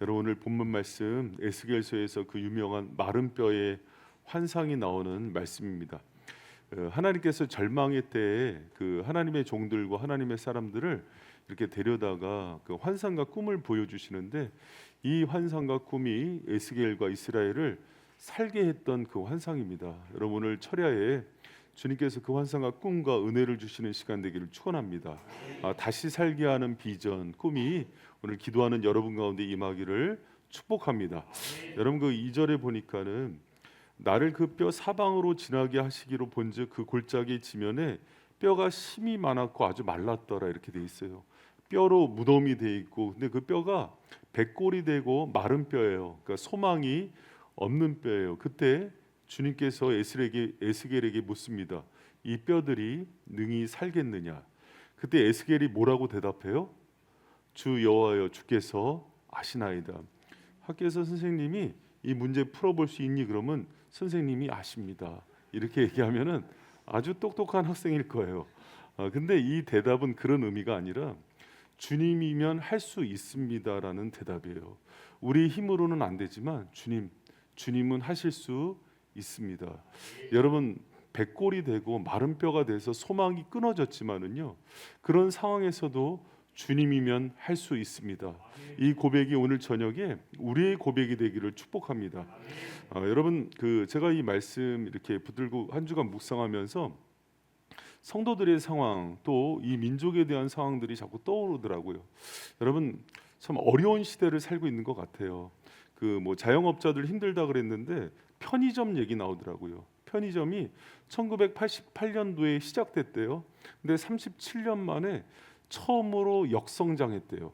여러분 오늘 본문 말씀 에스겔서에서 그 유명한 마른 뼈의 환상이 나오는 말씀입니다. 하나님께서 절망의 때에 그 하나님의 종들과 하나님의 사람들을 이렇게 데려다가 그 환상과 꿈을 보여주시는데 이 환상과 꿈이 에스겔과 이스라엘을 살게 했던 그 환상입니다. 여러분 오늘 철야에 주님께서 그 환상과 꿈과 은혜를 주시는 시간 되기를 축원합니다. 다시 살게 하는 비전, 꿈이 오늘 기도하는 여러분 가운데 임하기를 축복합니다. 여러분 그 2절에 보니까는 나를 그 뼈 사방으로 지나게 하시기로 본즉 그 골짜기 지면에 뼈가 심이 많았고 아주 말랐더라 이렇게 돼 있어요. 뼈로 무덤이 돼 있고 근데 그 뼈가 백골이 되고 마른 뼈예요. 그러니까 소망이 없는 뼈예요. 그때 주님께서 에스겔에게 묻습니다. 이 뼈들이 능히 살겠느냐? 그때 에스겔이 뭐라고 대답해요? 주 여호와여 주께서 아시나이다. 학교에서 선생님이 이 문제 풀어볼 수 있니? 그러면 선생님이 아십니다. 이렇게 얘기하면은 아주 똑똑한 학생일 거예요. 근데 이 대답은 그런 의미가 아니라 주님이면 할 수 있습니다라는 대답이에요. 우리 힘으로는 안 되지만 주님은 하실 수 있습니다. 여러분 백골이 되고 마른 뼈가 돼서 소망이 끊어졌지만은요 그런 상황에서도 주님이면 할 수 있습니다. 이 고백이 오늘 저녁에 우리의 고백이 되기를 축복합니다. 여러분 그 제가 이 말씀 이렇게 붙들고 한 주간 묵상하면서 성도들의 상황 또 이 민족에 대한 상황들이 자꾸 떠오르더라고요. 여러분 참 어려운 시대를 살고 있는 것 같아요. 그 뭐 자영업자들 힘들다 그랬는데 편의점 얘기 나오더라고요. 편의점이 1988년도에 시작됐대요. 근데 37년 만에 처음으로 역성장했대요.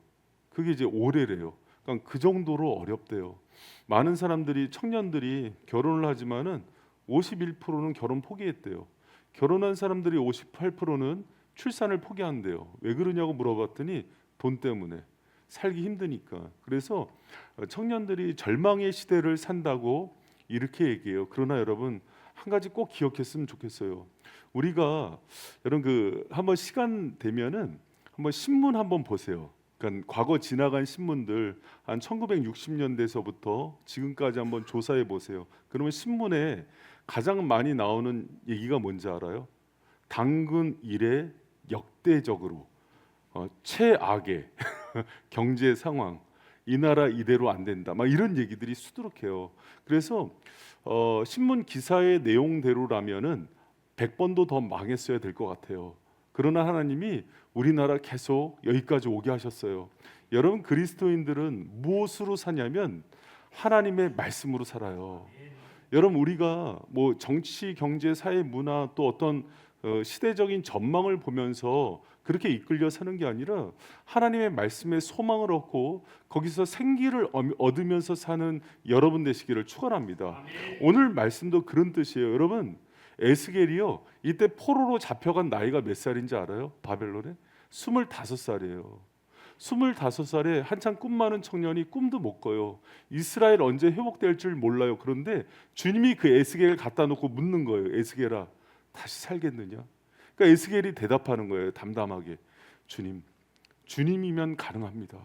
그게 이제 올해래요. 그러니까 그 정도로 어렵대요. 많은 사람들이 청년들이 결혼을 하지만은 51%는 결혼 포기했대요. 결혼한 사람들이 58%는 출산을 포기한대요. 왜 그러냐고 물어봤더니 돈 때문에 살기 힘드니까. 그래서 청년들이 절망의 시대를 산다고 이렇게 얘기해요. 그러나 여러분 한 가지 꼭 기억했으면 좋겠어요. 우리가 여러분 그 한번 시간 되면은 한번 신문 한번 보세요. 그러니까 과거 지나간 신문들 한 1960년대서부터 지금까지 한번 조사해 보세요. 그러면 신문에 가장 많이 나오는 얘기가 뭔지 알아요? 당군 이래 역대적으로 최악의 경제 상황, 이 나라 이대로 안 된다. 막 이런 얘기들이 수두룩해요. 그래서 신문 기사의 내용대로라면은 100번도 더 망했어야 될 것 같아요. 그러나 하나님이 우리나라 계속 여기까지 오게 하셨어요. 여러분 그리스도인들은 무엇으로 사냐면 하나님의 말씀으로 살아요. 여러분 우리가 뭐 정치, 경제, 사회, 문화 또 어떤 시대적인 전망을 보면서 그렇게 이끌려 사는 게 아니라 하나님의 말씀에 소망을 얻고 거기서 생기를 얻으면서 사는 여러분 되시기를 축원합니다. 오늘 말씀도 그런 뜻이에요. 여러분 에스겔이요 이때 포로로 잡혀간 나이가 몇 살인지 알아요? 바벨론에 25살이에요. 25살에 한창 꿈 많은 청년이 꿈도 못 꿔요. 이스라엘 언제 회복될 줄 몰라요. 그런데 주님이 그 에스겔을 갖다 놓고 묻는 거예요. 에스겔아 다시 살겠느냐? 그러니까 에스겔이 대답하는 거예요. 담담하게 주님이면 가능합니다.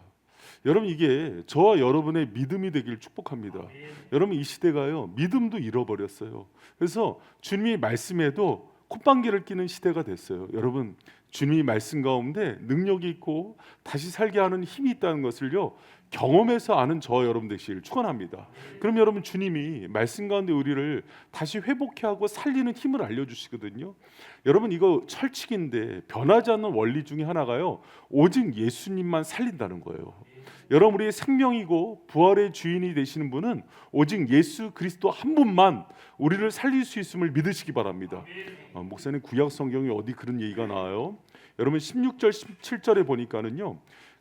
여러분 이게 저와 여러분의 믿음이 되길 축복합니다. 여러분 이 시대가요 믿음도 잃어버렸어요. 그래서 주님이 말씀에도 콧방귀를 끼는 시대가 됐어요. 여러분 주님이 말씀 가운데 능력이 있고 다시 살게 하는 힘이 있다는 것을요 경험해서 아는 저와 여러분 되시길 축원합니다. 그럼 여러분 주님이 말씀 가운데 우리를 다시 회복해 하고 살리는 힘을 알려주시거든요. 여러분 이거 철칙인데 변하지 않는 원리 중에 하나가요 오직 예수님만 살린다는 거예요. 여러분 우리의 생명이고 부활의 주인이 되시는 분은 오직 예수 그리스도 한 분만 우리를 살릴 수 있음을 믿으시기 바랍니다. 목사님 구약 성경에 어디 그런 얘기가 나와요? 여러분 16절 17절에 보니까는요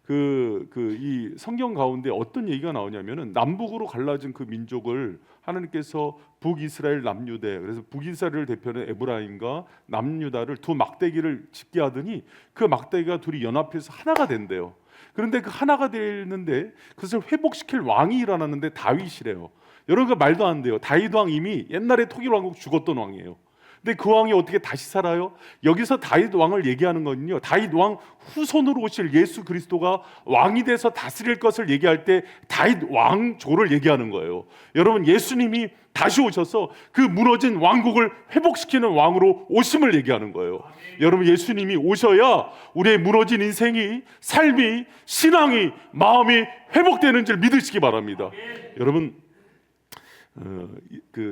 이 성경 가운데 어떤 얘기가 나오냐면은 남북으로 갈라진 그 민족을 하나님께서 북이스라엘 남유대 그래서 북이스라엘을 대표하는 에브라임과 남유다를 두 막대기를 짓게 하더니 그 막대기가 둘이 연합해서 하나가 된대요. 그런데 그 하나가 되는데 그것을 회복시킬 왕이 일어났는데 다윗이래요. 여러분 그 말도 안 돼요. 다윗 왕 이미 옛날에 독일 왕국 죽었던 왕이에요. 근데 그 왕이 어떻게 다시 살아요? 여기서 다윗 왕을 얘기하는 거는요, 다윗 왕 후손으로 오실 예수 그리스도가 왕이 돼서 다스릴 것을 얘기할 때 다윗 왕조를 얘기하는 거예요. 여러분, 예수님이 다시 오셔서 그 무너진 왕국을 회복시키는 왕으로 오심을 얘기하는 거예요. 여러분, 예수님이 오셔야 우리의 무너진 인생이, 삶이, 신앙이, 마음이 회복되는 줄 믿으시기 바랍니다. 여러분,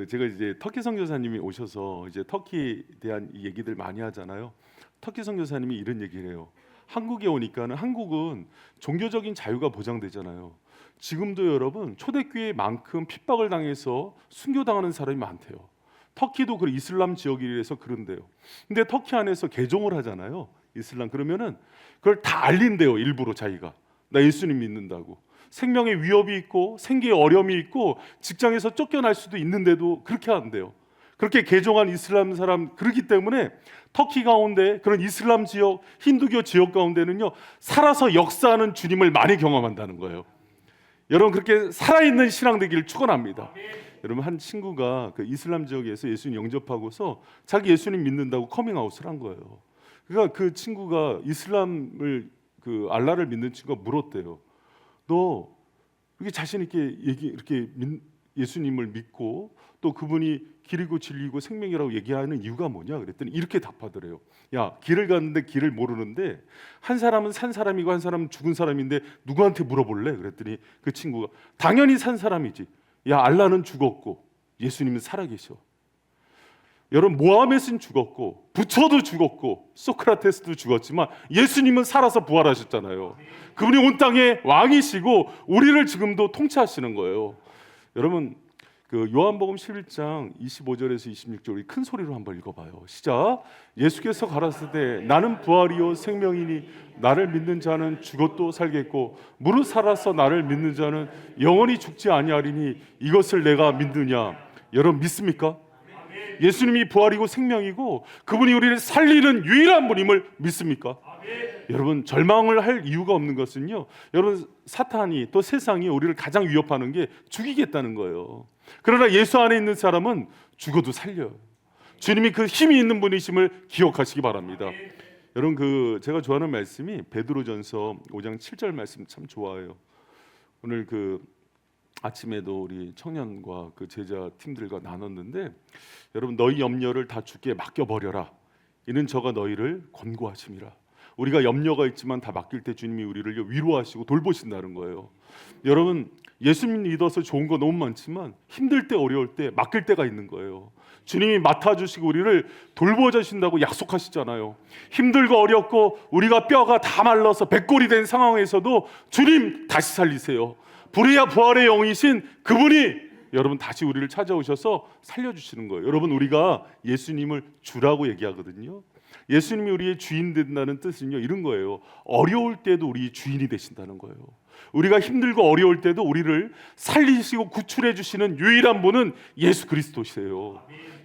제가 이제 터키 선교사님이 오셔서 이제 터키에 대한 얘기들 많이 하잖아요. 터키 선교사님이 이런 얘기를 해요. 한국에 오니까는 한국은 종교적인 자유가 보장되잖아요. 지금도 여러분 초대교회만큼 핍박을 당해서 순교당하는 사람이 많대요. 터키도 그 이슬람 지역이라서 그런데요. 근데 터키 안에서 개종을 하잖아요. 이슬람. 그러면은 그걸 다 알린대요. 일부러 자기가 나 예수님 믿는다고. 생명의 위협이 있고 생계의 어려움이 있고 직장에서 쫓겨날 수도 있는데도 그렇게 한대요. 그렇게 개종한 이슬람 사람, 그렇기 때문에 터키 가운데 그런 이슬람 지역, 힌두교 지역 가운데는요, 살아서 역사하는 주님을 많이 경험한다는 거예요. 여러분, 그렇게 살아있는 신앙 되기를 축원합니다. 여러분, 한 친구가 그 이슬람 지역에서 예수님 영접하고서 자기 예수님 믿는다고 커밍아웃을 한 거예요. 그러니까 그 친구가 이슬람을, 그 알라를 믿는 친구가 물었대요. 너 이렇게 자신 있게 이렇게 예수님을 믿고 또 그분이 길이고 진리고 생명이라고 얘기하는 이유가 뭐냐? 그랬더니 이렇게 답하더래요. 야, 길을 갔는데 길을 모르는데 한 사람은 산 사람이고 한 사람은 죽은 사람인데 누구한테 물어볼래? 그랬더니 그 친구가 당연히 산 사람이지. 야, 알라는 죽었고 예수님은 살아계셔. 여러분, 모하메스는 죽었고 부처도 죽었고 소크라테스도 죽었지만 예수님은 살아서 부활하셨잖아요. 그분이 온 땅의 왕이시고 우리를 지금도 통치하시는 거예요. 여러분, 그 요한복음 11장 25절에서 26절 우리 큰 소리로 한번 읽어봐요. 시작. 예수께서 가라사대 나는 부활이요 생명이니 나를 믿는 자는 죽어도 살겠고 무릇 살아서 나를 믿는 자는 영원히 죽지 아니하리니 이것을 내가 믿느냐? 여러분, 믿습니까? 예수님이 부활이고 생명이고 그분이 우리를 살리는 유일한 분임을 믿습니까? 여러분, 절망을 할 이유가 없는 것은요, 여러분, 사탄이 또 세상이 우리를 가장 위협하는 게 죽이겠다는 거예요. 그러나 예수 안에 있는 사람은 죽어도 살려요. 주님이 그 힘이 있는 분이심을 기억하시기 바랍니다. 여러분, 제가 좋아하는 말씀이 베드로전서 5장 7절 말씀 참 좋아해요. 오늘 아침에도 우리 청년과 그 제자 팀들과 나눴는데, 여러분, 너희 염려를 다 주께 맡겨버려라. 이는 저가 너희를 권고하심이라. 우리가 염려가 있지만 다 맡길 때 주님이 우리를 위로하시고 돌보신다는 거예요. 여러분, 예수님 믿어서 좋은 거 너무 많지만 힘들 때, 어려울 때 맡길 때가 있는 거예요. 주님이 맡아주시고 우리를 돌보주신다고 약속하시잖아요. 힘들고 어렵고 우리가 뼈가 다 말라서 백골이 된 상황에서도 주님 다시 살리세요. 불의와 부활의 영이신 그분이 여러분 다시 우리를 찾아오셔서 살려주시는 거예요. 여러분, 우리가 예수님을 주라고 얘기하거든요. 예수님이 우리의 주인 된다는 뜻은요, 이런 거예요. 어려울 때도 우리 주인이 되신다는 거예요. 우리가 힘들고 어려울 때도 우리를 살리시고 구출해 주시는 유일한 분은 예수 그리스도시세요.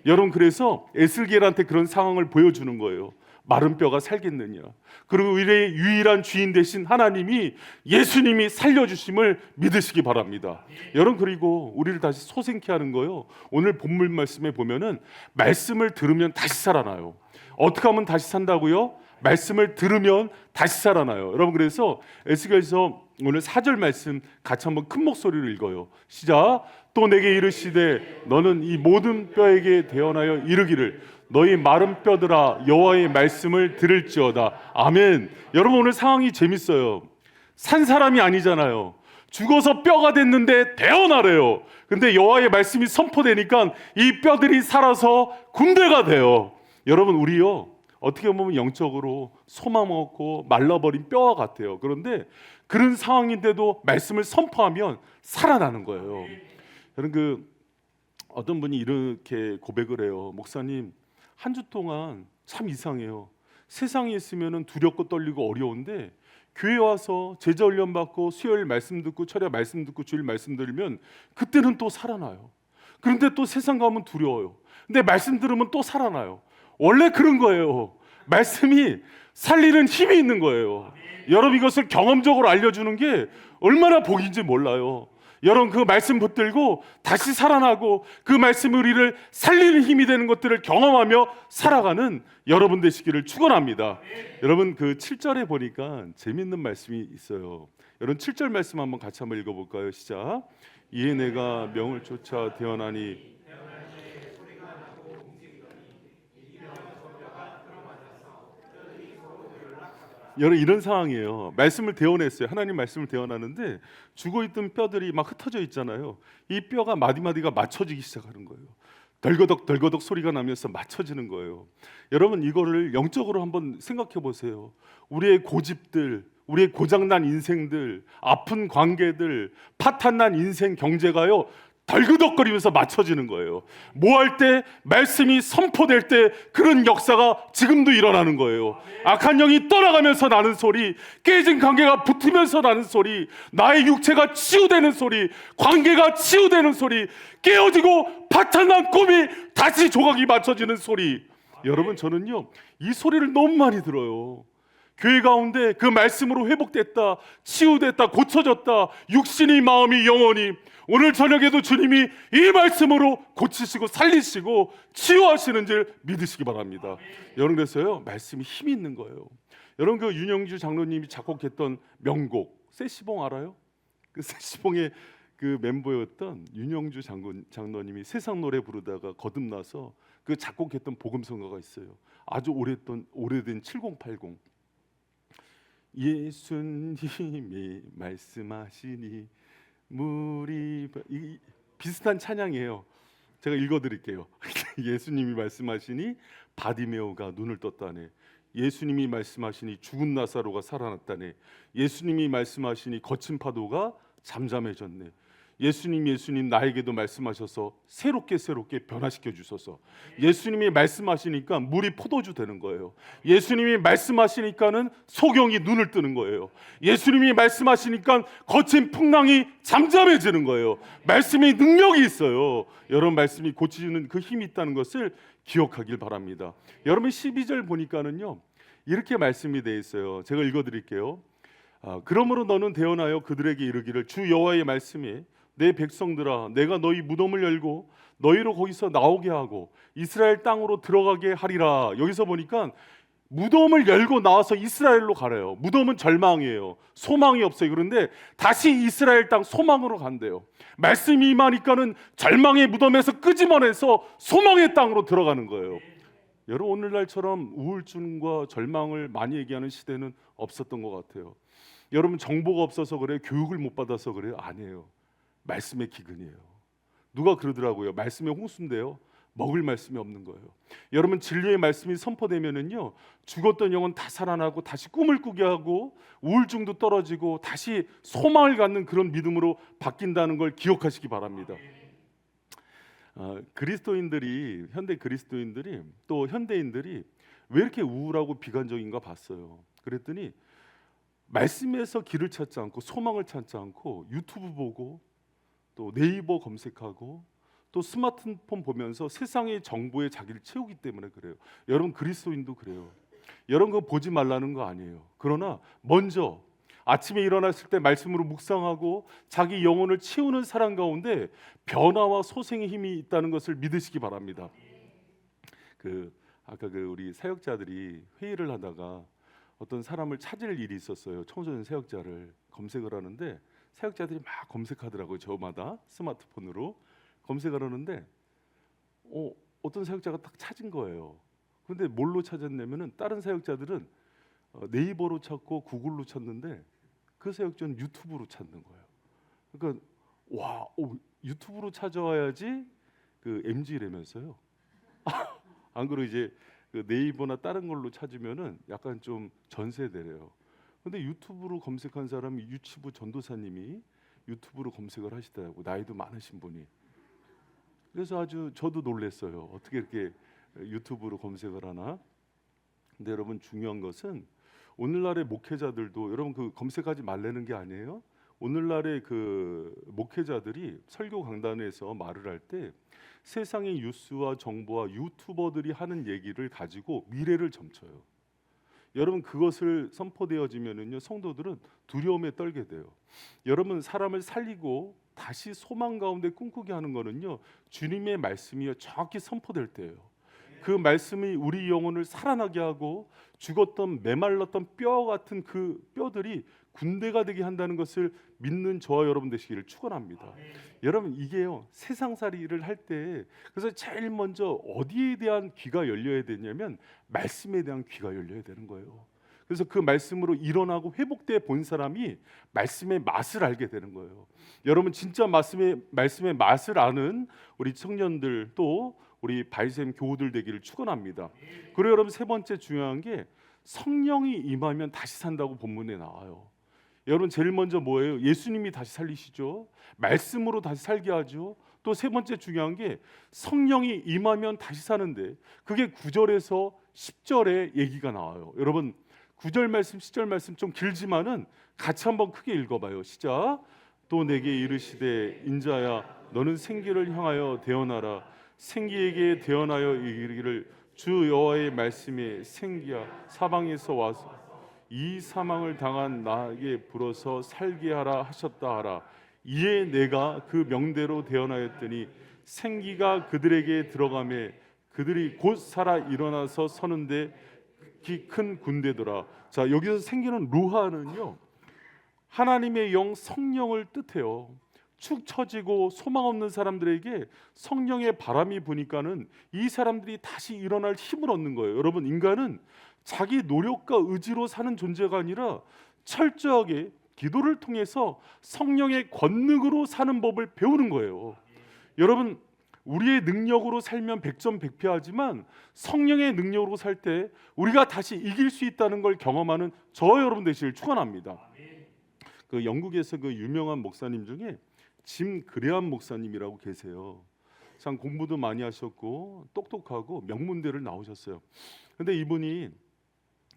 여러분, 그래서 에스겔한테 그런 상황을 보여주는 거예요. 마른 뼈가 살겠느냐. 그리고 우리의 유일한 주인 되신 하나님이, 예수님이 살려주심을 믿으시기 바랍니다. 여러분, 그리고 우리를 다시 소생케 하는 거요, 오늘 본문 말씀에 보면은 말씀을 들으면 다시 살아나요. 어떻게 하면 다시 산다고요? 말씀을 들으면 다시 살아나요. 여러분, 그래서 에스겔서 오늘 4절 말씀 같이 한번 큰 목소리로 읽어요. 시작. 또 내게 이르시되 너는 이 모든 뼈에게 대언하여 이르기를 너희 마른 뼈들아 여호와의 말씀을 들을지어다. 아멘. 여러분, 오늘 상황이 재밌어요. 산 사람이 아니잖아요. 죽어서 뼈가 됐는데 대언하래요. 근데 여호와의 말씀이 선포되니까 이 뼈들이 살아서 군대가 돼요. 여러분, 우리요, 어떻게 보면 영적으로 소망 없고 말라버린 뼈와 같아요. 그런데 그런 상황인데도 말씀을 선포하면 살아나는 거예요. 여러분, 어떤 분이 이렇게 고백을 해요. 목사님, 한 주 동안 참 이상해요. 세상에 있으면 두렵고 떨리고 어려운데 교회 와서 제자 훈련 받고 수요일 말씀 듣고 철야 말씀 듣고 주일 말씀 들으면 그때는 또 살아나요. 그런데 또 세상 가면 두려워요. 근데 말씀 들으면 또 살아나요. 원래 그런 거예요. 말씀이 살리는 힘이 있는 거예요. 여러분, 이것을 경험적으로 알려주는 게 얼마나 복인지 몰라요. 여러분 그 말씀 붙들고 다시 살아나고 그 말씀이 우리를 살리는 힘이 되는 것들을 경험하며 살아가는 여러분 되시기를 축원합니다. 여러분 그 7절에 보니까 재밌는 말씀이 있어요. 여러분 7절 말씀 한번 같이 한번 읽어볼까요? 시작. 이에 내가 명을 쫓아 대언하니 여러분 이런 상황이에요. 말씀을 대언했어요. 하나님 말씀을 대언하는데 죽어있던 뼈들이 막 흩어져 있잖아요. 이 뼈가 마디마디가 맞춰지기 시작하는 거예요. 덜거덕 덜거덕 소리가 나면서 맞춰지는 거예요. 여러분 이거를 영적으로 한번 생각해 보세요. 우리의 고집들, 우리의 고장난 인생들, 아픈 관계들, 파탄난 인생 경제가요 덜그덕거리면서 맞춰지는 거예요. 뭐 할 때 말씀이 선포될 때 그런 역사가 지금도 일어나는 거예요. 악한 영이 떠나가면서 나는 소리, 깨진 관계가 붙으면서 나는 소리, 나의 육체가 치유되는 소리, 관계가 치유되는 소리, 깨어지고 파탄난 꿈이 다시 조각이 맞춰지는 소리. 여러분 저는요 이 소리를 너무 많이 들어요. 교회 가운데 그 말씀으로 회복됐다, 치유됐다, 고쳐졌다, 육신이 마음이 영혼이. 오늘 저녁에도 주님이 이 말씀으로 고치시고 살리시고 치유하시는 줄 믿으시기 바랍니다. 여러분 그래서요 말씀이 힘이 있는 거예요. 여러분 그 윤영주 장로님이 작곡했던 명곡 세시봉 알아요? 그 세시봉의 그 멤버였던 윤영주 장로님이 세상 노래 부르다가 거듭나서 그 작곡했던 복음성가가 있어요. 아주 오래된 7080. 예수님이 말씀하시니 물이 비슷한 찬양이에요. 제가 읽어드릴게요. 예수님이 말씀하시니 바디메오가 눈을 떴다네. 예수님이 말씀하시니 죽은 나사로가 살아났다네. 예수님이 말씀하시니 거친 파도가 잠잠해졌네. 예수님 나에게도 말씀하셔서 새롭게 변화시켜 주소서. 예수님이 말씀하시니까 물이 포도주 되는 거예요. 예수님이 말씀하시니까는 소경이 눈을 뜨는 거예요. 예수님이 말씀하시니까 거친 풍랑이 잠잠해지는 거예요. 말씀이 능력이 있어요. 여러분 말씀이 고치는 그 힘이 있다는 것을 기억하길 바랍니다. 여러분 12절 보니까는요 이렇게 말씀이 되어 있어요. 제가 읽어드릴게요. 그러므로 너는 대언하여 그들에게 이르기를 주 여호와의 말씀이 내 백성들아 내가 너희 무덤을 열고 너희로 거기서 나오게 하고 이스라엘 땅으로 들어가게 하리라. 여기서 보니까 무덤을 열고 나와서 이스라엘로 가래요. 무덤은 절망이에요. 소망이 없어요. 그런데 다시 이스라엘 땅 소망으로 간대요. 말씀이 임하니까는 절망의 무덤에서 끄집어내서 소망의 땅으로 들어가는 거예요. 여러분 오늘날처럼 우울증과 절망을 많이 얘기하는 시대는 없었던 것 같아요. 여러분 정보가 없어서 그래요? 교육을 못 받아서 그래요? 아니에요. 말씀의 기근이에요. 누가 그러더라고요. 말씀의 홍수인데요. 먹을 말씀이 없는 거예요. 여러분 진리의 말씀이 선포되면은요 죽었던 영혼 다 살아나고 다시 꿈을 꾸게 하고 우울증도 떨어지고 다시 소망을 갖는 그런 믿음으로 바뀐다는 걸 기억하시기 바랍니다. 그리스도인들이 현대 그리스도인들이 또 현대인들이 왜 이렇게 우울하고 비관적인가 봤어요. 그랬더니 말씀에서 길을 찾지 않고 소망을 찾지 않고 유튜브 보고 또 네이버 검색하고 또 스마트폰 보면서 세상의 정보에 자기를 채우기 때문에 그래요. 여러분 그리스도인도 그래요. 여러분 그거 보지 말라는 거 아니에요. 그러나 먼저 아침에 일어났을 때 말씀으로 묵상하고 자기 영혼을 채우는 사람 가운데 변화와 소생의 힘이 있다는 것을 믿으시기 바랍니다. 아까 우리 사역자들이 회의를 하다가 어떤 사람을 찾을 일이 있었어요. 청소년 사역자를 검색을 하는데 사역자들이 막 검색하더라고요. 저마다 스마트폰으로 검색을 하는데 어떤 사역자가 딱 찾은 거예요. 그런데 뭘로 찾았냐면은 다른 사역자들은 네이버로 찾고 구글로 찾는데 그 사역자는 유튜브로 찾는 거예요. 그러니까 유튜브로 찾아와야지 그 MG라면서요. 안 그러고 이제 그 네이버나 다른 걸로 찾으면은 약간 좀 전세대래요. 근데 유튜브로 검색한 사람이 유치부 전도사님이 유튜브로 검색을 하시더라고. 나이도 많으신 분이. 그래서 아주 저도 놀랐어요. 어떻게 이렇게 유튜브로 검색을 하나? 근데 여러분 중요한 것은 오늘날의 목회자들도 여러분 그 검색하지 말라는 게 아니에요. 오늘날의 그 목회자들이 설교 강단에서 말을 할 때 세상의 뉴스와 정보와 유튜버들이 하는 얘기를 가지고 미래를 점쳐요. 여러분 그것을 선포되어지면은요 성도들은 두려움에 떨게 돼요. 여러분 사람을 살리고 다시 소망 가운데 꿈꾸게 하는 거는요, 주님의 말씀이 정확히 선포될 때예요. 그 말씀이 우리 영혼을 살아나게 하고 죽었던 메말랐던 뼈 같은 그 뼈들이 군대가 되게 한다는 것을 믿는 저와 여러분 되시기를 축원합니다. 여러분, 이게요, 세상살이를 할 때 그래서 제일 먼저 어디에 대한 귀가 열려야 되냐면 말씀에 대한 귀가 열려야 되는 거예요. 그래서 그 말씀으로 일어나고 회복돼 본 사람이 말씀의 맛을 알게 되는 거예요. 여러분, 진짜 말씀의 맛을 아는 우리 청년들, 또 우리 바이셈 교우들 되기를 축원합니다. 그리고 여러분, 세 번째 중요한 게 성령이 임하면 다시 산다고 본문에 나와요. 여러분, 제일 먼저 뭐예요? 예수님이 다시 살리시죠. 말씀으로 다시 살게 하죠. 또 세 번째 중요한 게 성령이 임하면 다시 사는데, 그게 9절에서 10절에 얘기가 나와요. 여러분, 9절 말씀 10절 말씀 좀 길지만은 같이 한번 크게 읽어봐요. 시작. 또 내게 이르시되 인자야 너는 생기를 향하여 대언하라. 생기에게 대언하여 이르기를 주 여호와의 말씀이 생기야 사방에서 와서 이 사망을 당한 나에게 불어서 살게 하라 하셨다 하라. 이에 내가 그 명대로 대언하였더니 생기가 그들에게 들어가매 그들이 곧 살아 일어나서 서는데 큰 군대더라. 자, 여기서 생기는 루하는요, 하나님의 영 성령을 뜻해요. 축 처지고 소망 없는 사람들에게 성령의 바람이 부니까는 이 사람들이 다시 일어날 힘을 얻는 거예요. 여러분, 인간은 자기 노력과 의지로 사는 존재가 아니라 철저하게 기도를 통해서 성령의 권능으로 사는 법을 배우는 거예요. 여러분, 우리의 능력으로 살면 백전백패하지만 성령의 능력으로 살 때 우리가 다시 이길 수 있다는 걸 경험하는 저와 여러분 되시길 축원합니다. 그 영국에서 그 유명한 목사님 중에 짐 그레암 목사님이라고 계세요. 참 공부도 많이 하셨고 똑똑하고 명문대를 나오셨어요. 근데 이분이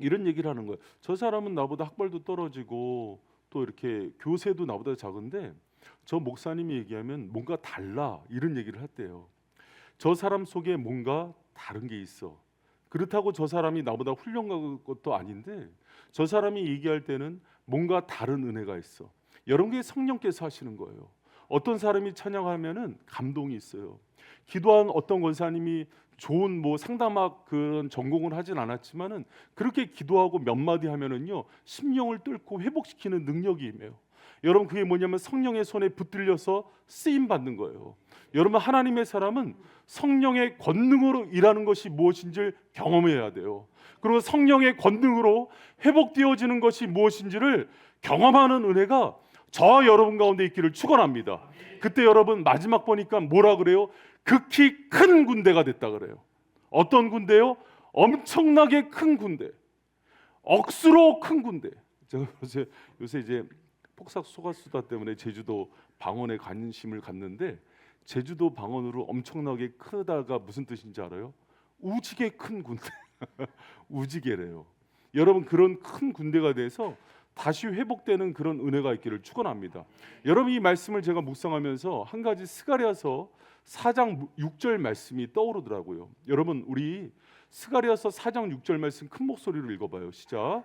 이런 얘기를 하는 거예요. 저 사람은 나보다 학벌도 떨어지고 또 이렇게 교세도 나보다 작은데 저 목사님이 얘기하면 뭔가 달라, 이런 얘기를 했대요. 저 사람 속에 뭔가 다른 게 있어. 그렇다고 저 사람이 나보다 훌륭한 것도 아닌데 저 사람이 얘기할 때는 뭔가 다른 은혜가 있어. 여러분, 게 성령께서 하시는 거예요. 어떤 사람이 찬양하면은 감동이 있어요. 기도한 어떤 권사님이 좋은 상담학 그런 전공을 하진 않았지만은 그렇게 기도하고 몇 마디 하면은요, 심령을 뚫고 회복시키는 능력이 임해요. 여러분, 그게 뭐냐면 성령의 손에 붙들려서 쓰임 받는 거예요. 여러분, 하나님의 사람은 성령의 권능으로 일하는 것이 무엇인지를 경험해야 돼요. 그리고 성령의 권능으로 회복되어지는 것이 무엇인지를 경험하는 은혜가 저와 여러분 가운데 있기를 축원합니다. 그때 여러분 마지막 보니까 뭐라 그래요? 극히 큰 군대가 됐다 그래요. 어떤 군대요? 엄청나게 큰 군대, 억수로 큰 군대. 제가 요새 이제 폭삭 소가수다 때문에 제주도 방언에 관심을 갖는데, 제주도 방언으로 엄청나게 크다가 무슨 뜻인지 알아요? 우지게 큰 군대. 우지게래요. 여러분, 그런 큰 군대가 돼서 다시 회복되는 그런 은혜가 있기를 축원합니다. 여러분, 이 말씀을 제가 묵상하면서 한 가지 스가랴서 4장 6절 말씀이 떠오르더라고요. 여러분, 우리 스가랴서 4장 6절 말씀 큰 목소리로 읽어봐요. 시작.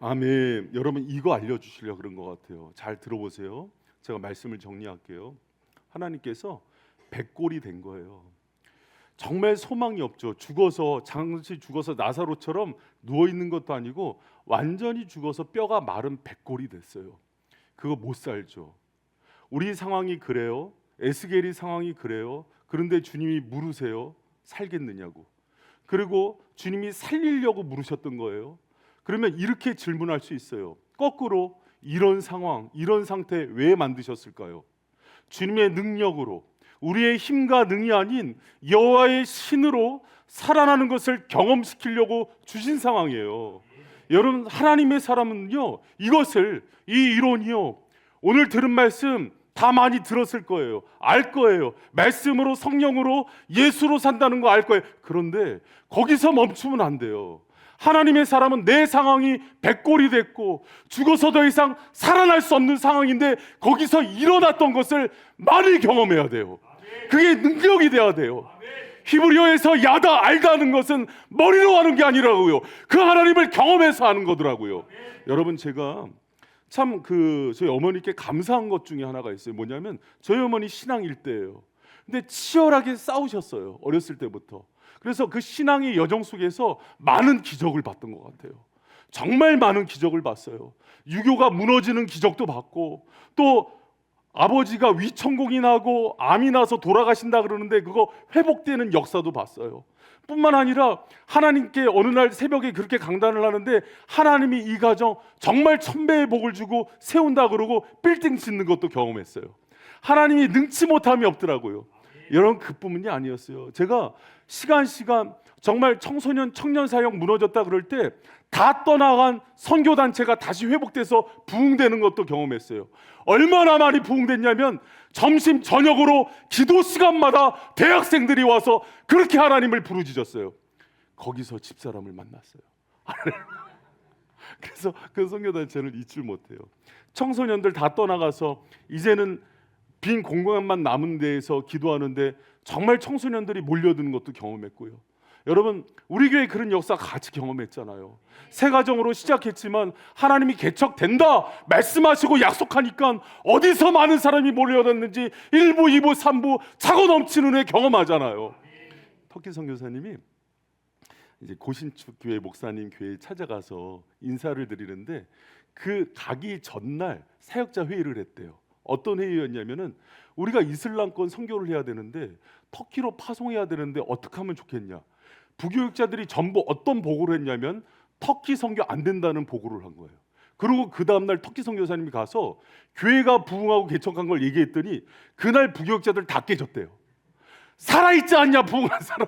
아멘. 여러분, 이거 알려주시려고 그런 것 같아요. 잘 들어보세요. 제가 말씀을 정리할게요. 하나님께서 백골이 된 거예요. 정말 소망이 없죠. 잠시 죽어서 나사로처럼 누워 있는 것도 아니고 완전히 죽어서 뼈가 마른 백골이 됐어요. 그거 못 살죠. 우리 상황이 그래요. 에스겔이 상황이 그래요. 그런데 주님이 물으세요. 살겠느냐고. 그리고 주님이 살리려고 물으셨던 거예요. 그러면 이렇게 질문할 수 있어요. 거꾸로, 이런 상황, 이런 상태 왜 만드셨을까요? 주님의 능력으로, 우리의 힘과 능이 아닌 여호와의 신으로 살아나는 것을 경험시키려고 주신 상황이에요. 여러분, 하나님의 사람은요, 이 이론이요, 오늘 들은 말씀 다 많이 들었을 거예요. 알 거예요. 말씀으로, 성령으로, 예수로 산다는 거 알 거예요. 그런데 거기서 멈추면 안 돼요. 하나님의 사람은 내 상황이 백골이 됐고 죽어서 더 이상 살아날 수 없는 상황인데 거기서 일어났던 것을 많이 경험해야 돼요. 그게 능력이 돼야 돼요. 히브리어에서 야다 알다 하는 것은 머리로 하는 게 아니라고요. 그 하나님을 경험해서 하는 거더라고요. 여러분, 제가 참 저희 어머니께 감사한 것 중에 하나가 있어요. 뭐냐면 저희 어머니 신앙 일대예요. 근데 치열하게 싸우셨어요, 어렸을 때부터. 그래서 그 신앙의 여정 속에서 많은 기적을 봤던 것 같아요. 정말 많은 기적을 봤어요. 유교가 무너지는 기적도 봤고, 또 아버지가 위천공이 나고 암이 나서 돌아가신다 그러는데 그거 회복되는 역사도 봤어요. 뿐만 아니라 하나님께 어느 날 새벽에 그렇게 강단을 하는데 하나님이 이 가정 정말 천배의 복을 주고 세운다 그러고 빌딩 짓는 것도 경험했어요. 하나님이 능치 못함이 없더라고요. 여러분, 그뿐만이 아니었어요. 제가 시간 정말 청소년 청년 사역 무너졌다 그럴 때 다 떠나간 선교단체가 다시 회복돼서 부흥되는 것도 경험했어요. 얼마나 많이 부흥됐냐면 점심 저녁으로 기도 시간마다 대학생들이 와서 그렇게 하나님을 부르짖었어요. 거기서 집사람을 만났어요. 그래서 그 선교단체를 잊질 못해요. 청소년들 다 떠나가서 이제는 빈 공간만 남은 데에서 기도하는데 정말 청소년들이 몰려드는 것도 경험했고요. 여러분, 우리 교회 그런 역사 같이 경험했잖아요. 새 가정으로 시작했지만 하나님이 개척된다 말씀하시고 약속하니까 어디서 많은 사람이 몰려왔는지 1부, 2부, 3부 차고 넘치는 애 경험하잖아요. 터키 선교사님이 이제 고신축 교회 목사님 교회에 찾아가서 인사를 드리는데 그 가기 전날 사역자 회의를 했대요. 어떤 회의였냐면은 우리가 이슬람권 선교를 해야 되는데 터키로 파송해야 되는데 어떻게 하면 좋겠냐. 부교육자들이 전부 어떤 보고를 했냐면 터키 선교 안 된다는 보고를 한 거예요. 그리고 그 다음날 터키 선교사님이 가서 교회가 부흥하고 개척한 걸 얘기했더니 그날 부교육자들 다 깨졌대요. 살아있지 않냐 부흥한 사람.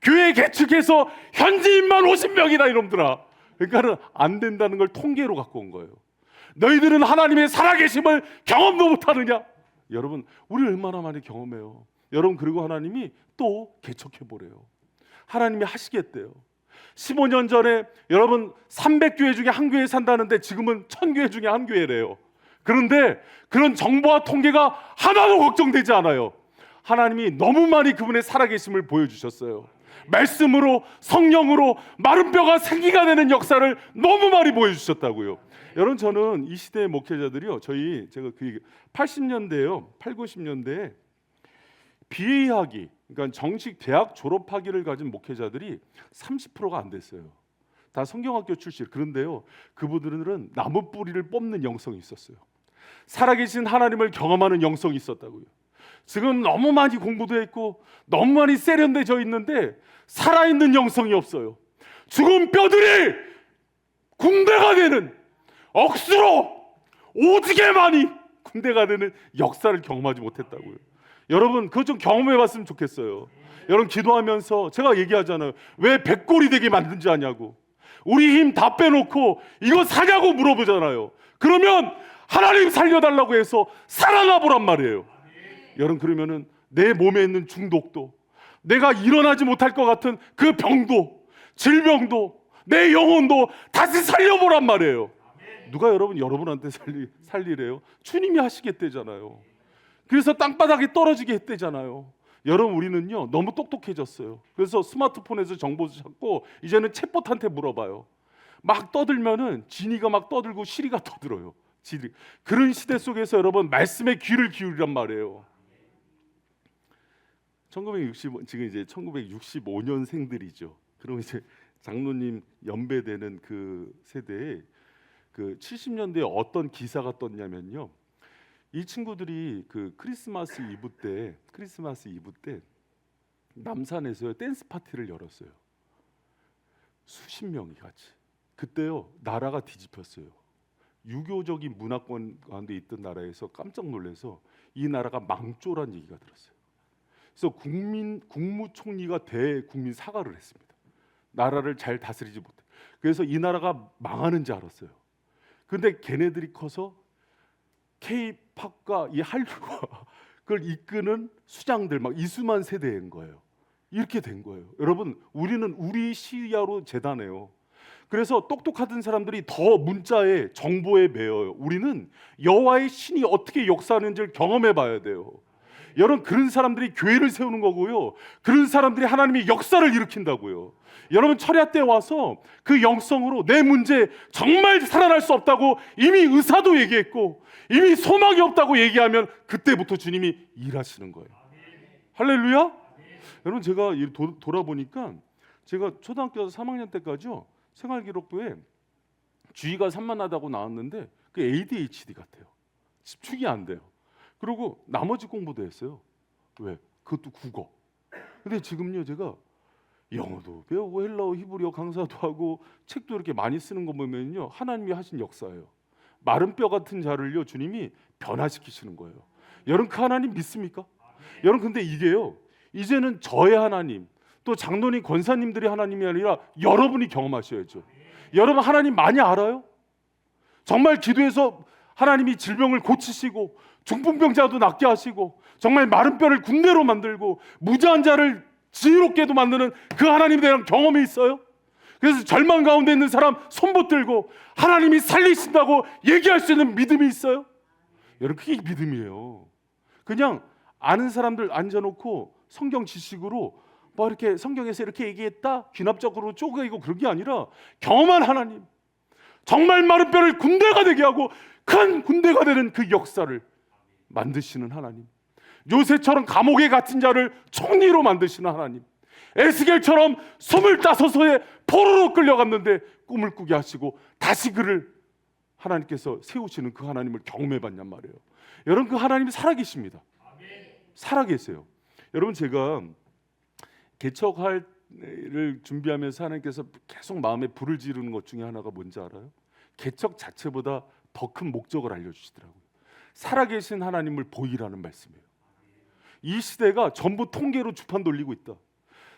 교회 개척해서 현지인만 50명이다 이놈들아. 그러니까는 안 된다는 걸 통계로 갖고 온 거예요. 너희들은 하나님의 살아계심을 경험도 못하느냐. 여러분, 우리 얼마나 많이 경험해요. 여러분, 그리고 하나님이 또 개척해보래요. 하나님이 하시겠대요. 15년 전에 여러분 300교회 중에 한 교회 산다는데 지금은 1000교회 중에 한 교회래요. 그런데 그런 정보와 통계가 하나도 걱정되지 않아요. 하나님이 너무 많이 그분의 살아계심을 보여주셨어요. 말씀으로, 성령으로 마른 뼈가 생기가 되는 역사를 너무 많이 보여주셨다고요. 여러분, 저는 이 시대의 목회자들이요, 제가 그 80년대에요, 8, 90년대에 BA학위, 그러니까 정식 대학 졸업학위를 가진 목회자들이 30%가 안 됐어요. 다 성경학교 출신. 그런데요, 그분들은 나무 뿌리를 뽑는 영성이 있었어요. 살아계신 하나님을 경험하는 영성이 있었다고요. 지금 너무 많이 공부도 했고 너무 많이 세련되어 있는데 살아있는 영성이 없어요. 죽은 뼈들이 군대가 되는, 억수로 오지게 많이 군대가 되는 역사를 경험하지 못했다고요. 여러분, 그거 좀 경험해봤으면 좋겠어요. 여러분, 기도하면서 제가 얘기하잖아요. 왜 백골이 되게 만든지 아냐고. 우리 힘 다 빼놓고 이거 사냐고 물어보잖아요. 그러면 하나님 살려달라고 해서 살아나 보란 말이에요. 여러분, 그러면은 내 몸에 있는 중독도, 내가 일어나지 못할 것 같은 그 병도, 질병도, 내 영혼도 다시 살려보란 말이에요. 누가 여러분한테 살리래요? 주님이 하시겠대잖아요. 그래서 땅바닥에 떨어지게 했대잖아요. 여러분, 우리는요 너무 똑똑해졌어요. 그래서 스마트폰에서 정보 찾고 이제는 챗봇한테 물어봐요. 막 떠들면은 지니가 막 떠들고 시리가 떠들어요. 그런 시대 속에서 여러분 말씀에 귀를 기울이란 말이에요. 지금 이제 1965년생들이죠. 그럼 이제 장로님 연배되는 그 세대에 그 70년대에 어떤 기사가 떴냐면요. 이 친구들이 그 크리스마스 이브 때 남산에서 댄스 파티를 열었어요. 수십 명이 같이. 그때요 나라가 뒤집혔어요. 유교적인 문화권 가운데 있던 나라에서 깜짝 놀라서 이 나라가 망조란 얘기가 들었어요. 그래서 국무총리가 대국민 사과를 했습니다. 나라를 잘 다스리지 못해. 그래서 이 나라가 망하는 줄 알았어요. 그런데 걔네들이 커서 K-팝과 이 한류가 그걸 이끄는 수장들, 막 이수만 세대인 거예요. 이렇게 된 거예요. 여러분, 우리는 우리 시야로 재단해요. 그래서 똑똑하던 사람들이 더 문자에 정보에 매여요. 우리는 여호와의 신이 어떻게 역사하는지를 경험해 봐야 돼요. 여러분, 그런 사람들이 교회를 세우는 거고요. 그런 사람들이 하나님의 역사를 일으킨다고요. 여러분, 철야 때 와서 그 영성으로 내 문제 정말 살아날 수 없다고 이미 의사도 얘기했고 이미 소망이 없다고 얘기하면 그때부터 주님이 일하시는 거예요. 할렐루야. 여러분, 제가 돌아보니까 제가 초등학교 3학년 때까지요, 생활기록부에 주의가 산만하다고 나왔는데 그 ADHD 같아요. 집중이 안 돼요. 그리고 나머지 공부도 했어요. 왜? 그것도 국어. 근데 지금요, 제가 영어도 배우고 헬라어, 히브리어 강사도 하고 책도 이렇게 많이 쓰는 거 보면요, 하나님이 하신 역사예요. 마른 뼈 같은 자를요, 주님이 변화시키시는 거예요. 여러분, 그 하나님 믿습니까? 여러분, 근데 이게요, 이제는 저의 하나님, 또 장로님, 권사님들이 하나님이 아니라 여러분이 경험하셔야죠. 여러분, 하나님 많이 알아요? 정말 기도해서 하나님이 질병을 고치시고 중풍병자도 낫게 하시고 정말 마른 뼈를 군대로 만들고 무지한 자를 지혜롭게도 만드는 그 하나님에 대한 경험이 있어요? 그래서 절망 가운데 있는 사람 손 붙들고 하나님이 살리신다고 얘기할 수 있는 믿음이 있어요? 여러분, 그게 믿음이에요. 그냥 아는 사람들 앉아놓고 성경 지식으로 뭐 이렇게 성경에서 이렇게 얘기했다 귀납적으로 쪼개고 그런 게 아니라 경험한 하나님, 정말 마른 뼈를 군대가 되게 하고 큰 군대가 되는 그 역사를 만드시는 하나님, 요새처럼 감옥에 갇힌 자를 총리로 만드시는 하나님, 에스겔처럼 25에 포로로 끌려갔는데 꿈을 꾸게 하시고 다시 그를 하나님께서 세우시는 그 하나님을 경험해봤냔 말이에요. 여러분, 그 하나님이 살아계십니다. 살아계세요. 여러분, 제가 개척할을 준비하면서 하나님께서 계속 마음에 불을 지르는 것 중에 하나가 뭔지 알아요? 개척 자체보다 더 큰 목적을 알려주시더라고요. 살아계신 하나님을 보이라는 말씀이에요. 이 시대가 전부 통계로 주판 돌리고 있다.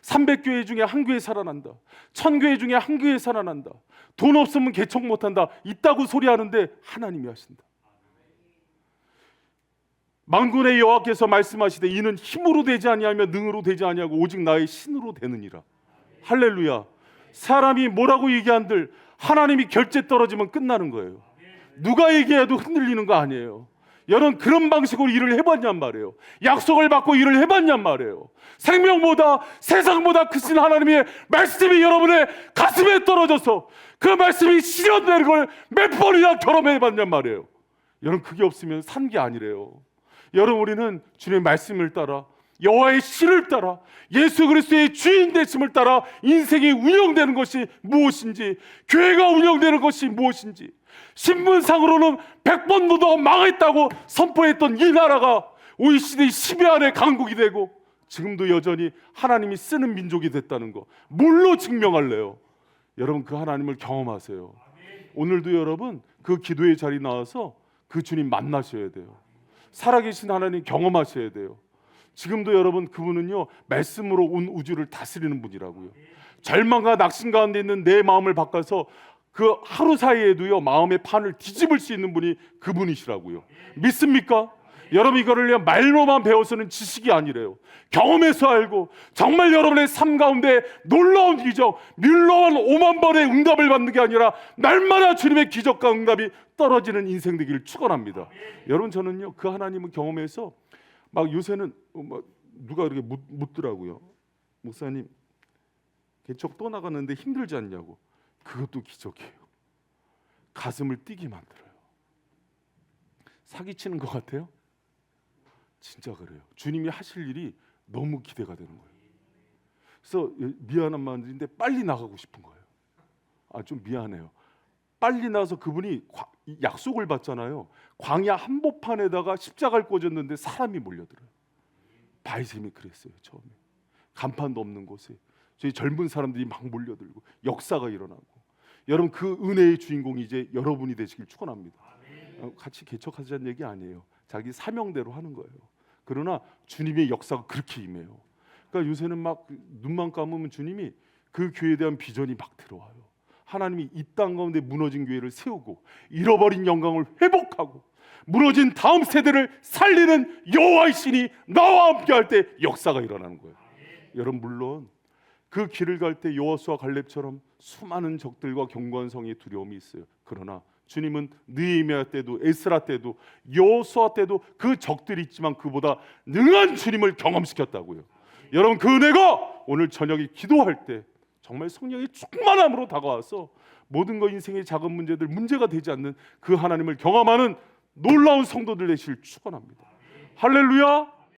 300교회 중에 한 교회 살아난다. 1000교회 중에 한 교회 살아난다. 돈 없으면 개척 못한다. 있다고 소리하는데 하나님이 하신다. 만군의 여호와께서 말씀하시되 이는 힘으로 되지 아니하며 능으로 되지 아니하고 오직 나의 신으로 되느니라. 할렐루야. 사람이 뭐라고 얘기한들 하나님이 결제 떨어지면 끝나는 거예요. 누가 얘기해도 흔들리는 거 아니에요. 여러분, 그런 방식으로 일을 해봤냔 말이에요. 약속을 받고 일을 해봤냔 말이에요. 생명보다 세상보다 크신 하나님의 말씀이 여러분의 가슴에 떨어져서 그 말씀이 실현되는 걸 몇 번이나 경험해봤냔 말이에요. 여러분, 그게 없으면 산 게 아니래요. 여러분, 우리는 주님의 말씀을 따라 여호와의 신을 따라 예수 그리스도의 주인 되심을 따라 인생이 운영되는 것이 무엇인지, 교회가 운영되는 것이 무엇인지, 신문상으로는 100번도 더 망했다고 선포했던 이 나라가 OECD 10위 안에 강국이 되고 지금도 여전히 하나님이 쓰는 민족이 됐다는 거 뭘로 증명할래요? 여러분, 그 하나님을 경험하세요. 오늘도 여러분, 그 기도의 자리 나와서 그 주님 만나셔야 돼요. 살아계신 하나님 경험하셔야 돼요. 지금도 여러분, 그분은요, 말씀으로 온 우주를 다스리는 분이라고요. 절망과 낙심 가운데 있는 내 마음을 바꿔서 그 하루 사이에도요, 마음의 판을 뒤집을 수 있는 분이 그분이시라고요. 믿습니까? 여러분, 이거를 말로만 배워서는 지식이 아니래요. 경험해서 알고 정말 여러분의 삶 가운데 놀라운 기적, 놀라운 5만 번의 응답을 받는 게 아니라 날마다 주님의 기적과 응답이 떨어지는 인생 되기를 축원합니다. 여러분, 저는요, 그 하나님을 경험해서 막 요새는 누가 이렇게 묻더라고요. 목사님, 개척 또 나가는데 힘들지 않냐고. 그것도 기적이에요. 가슴을 뛰게 만들어요. 사기치는 것 같아요? 진짜 그래요. 주님이 하실 일이 너무 기대가 되는 거예요. 그래서 미안한 마음인데 빨리 나가고 싶은 거예요. 좀 미안해요. 빨리 나서 그분이 약속을 받잖아요. 광야 한복판에다가 십자가를 꽂았는데 사람이 몰려들어요. 바이셈이 그랬어요. 처음에 간판도 없는 곳에 저희 젊은 사람들이 막 몰려들고 역사가 일어나고. 여러분, 그 은혜의 주인공이 이제 여러분이 되시길 축원합니다. 같이 개척하자는 얘기 아니에요. 자기 사명대로 하는 거예요. 그러나 주님의 역사가 그렇게 임해요. 그러니까 요새는 막 눈만 감으면 주님이 그 교회에 대한 비전이 막 들어와요. 하나님이 이 땅 가운데 무너진 교회를 세우고 잃어버린 영광을 회복하고 무너진 다음 세대를 살리는 여호와의 신이 나와 함께 할 때 역사가 일어나는 거예요. 여러분, 물론 그 길을 갈 때 여호수아 갈렙처럼 수많은 적들과 견고한 성의 두려움이 있어요. 그러나 주님은 느헤미야 때도 에스라 때도 여호수아 때도 그 적들이 있지만 그보다 능한 주님을 경험시켰다고요. 여러분, 그 은혜가 오늘 저녁에 기도할 때 정말 성령의 충만함으로 다가와서 모든 거 인생의 작은 문제들 문제가 되지 않는 그 하나님을 경험하는 놀라운 성도들 되시길 축원합니다. 할렐루야.